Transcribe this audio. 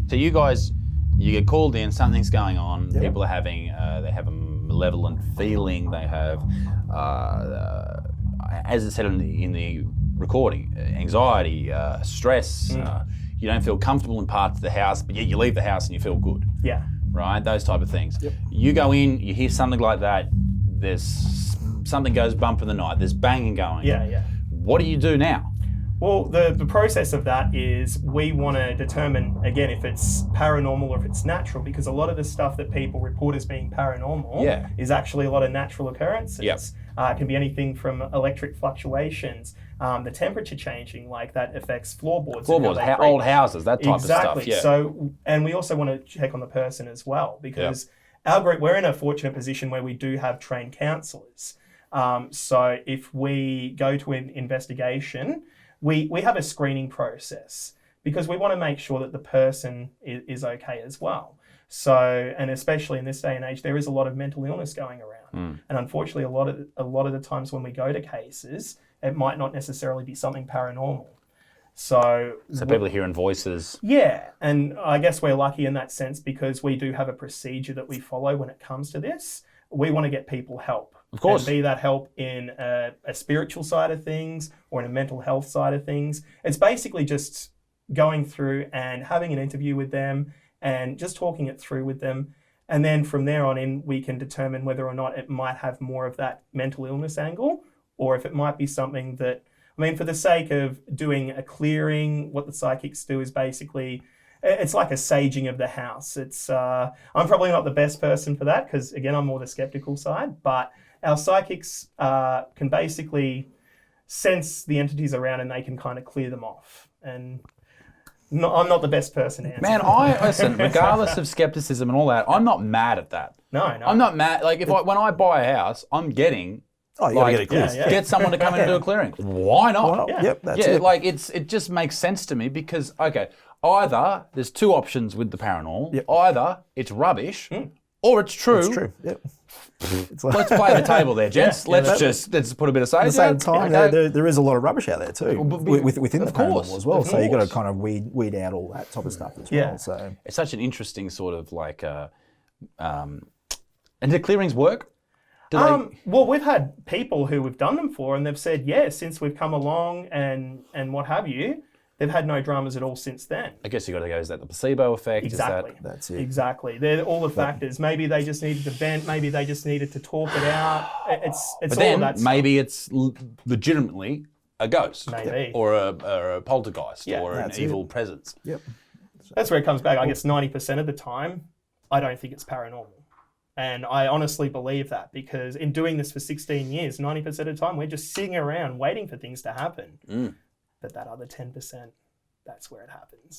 So you guys, you get called in, something's going on. Yep. People are having, they have a malevolent feeling. They have, as I said in the recording, anxiety, stress. You don't feel comfortable in parts of the house, but yet you leave the house and you feel good. Yeah. Right? Those type of things. Yep. You go in, you hear something like that. There's something goes bump in the night. There's banging going. Yeah. What do you do now? Well, the process of that is we want to determine, again, if it's paranormal or if it's natural, because a lot of the stuff that people report as being paranormal is actually a lot of natural occurrences. Yep. It can be anything from electric fluctuations, the temperature changing, like that affects floorboards. Old houses, that type of stuff. Exactly. So, and we also want to check on the person as well, because our group, we're in a fortunate position where we do have trained counsellors. So if we go to an investigation, we have a screening process because we want to make sure that the person is okay as well. So, and especially in this day and age, there is a lot of mental illness going around. And unfortunately, a lot of the times when we go to cases, it might not necessarily be something paranormal. So people are hearing voices. Yeah, and I guess we're lucky in that sense because we do have a procedure that we follow when it comes to this. We want to get people help. Of course. And be that help in a spiritual side of things or in a mental health side of things. It's basically just going through and having an interview with them and just talking it through with them. And then from there on in, we can determine whether or not it might have more of that mental illness angle or if it might be something that, I mean, for the sake of doing a clearing, what the psychics do is basically, it's like a saging of the house. It's I'm probably not the best person for that because, again, I'm more the skeptical side, but our psychics can basically sense the entities around and they can kind of clear them off. And I'm not the best person to answer. Man, listen, regardless of skepticism and all that, I'm not mad at that. No. I'm not mad. Like, when I buy a house, I'm getting... Oh, you gotta get it cleared. Get someone to come in and do a clearing. Why not? Why not? Yep, that's it. Like it just makes sense to me because either there's two options with the paranormal. Yep. Either it's rubbish or it's true. It's true. Yep. Let's play the table there, gents. Let's put a bit of sage. At the same time, there is a lot of rubbish out there too, within the paranormal as well. So you got to kind of weed out all that type of stuff as well. So it's such an interesting sort of like. And do clearings work? Well, we've had people who we've done them for, and they've said, since we've come along and what have you, they've had no dramas at all since then. I guess you got to go, is that the placebo effect? Exactly. That's it. Exactly. They're all the factors. Maybe they just needed to vent. Maybe they just needed to talk it out. It's but all then that stuff. Maybe it's legitimately a ghost. Maybe. Or a poltergeist or an evil presence. Yep. That's where it comes back. I guess 90% of the time, I don't think it's paranormal. And I honestly believe that because in doing this for 16 years, 90% of the time, we're just sitting around waiting for things to happen. But that other 10%, that's where it happens.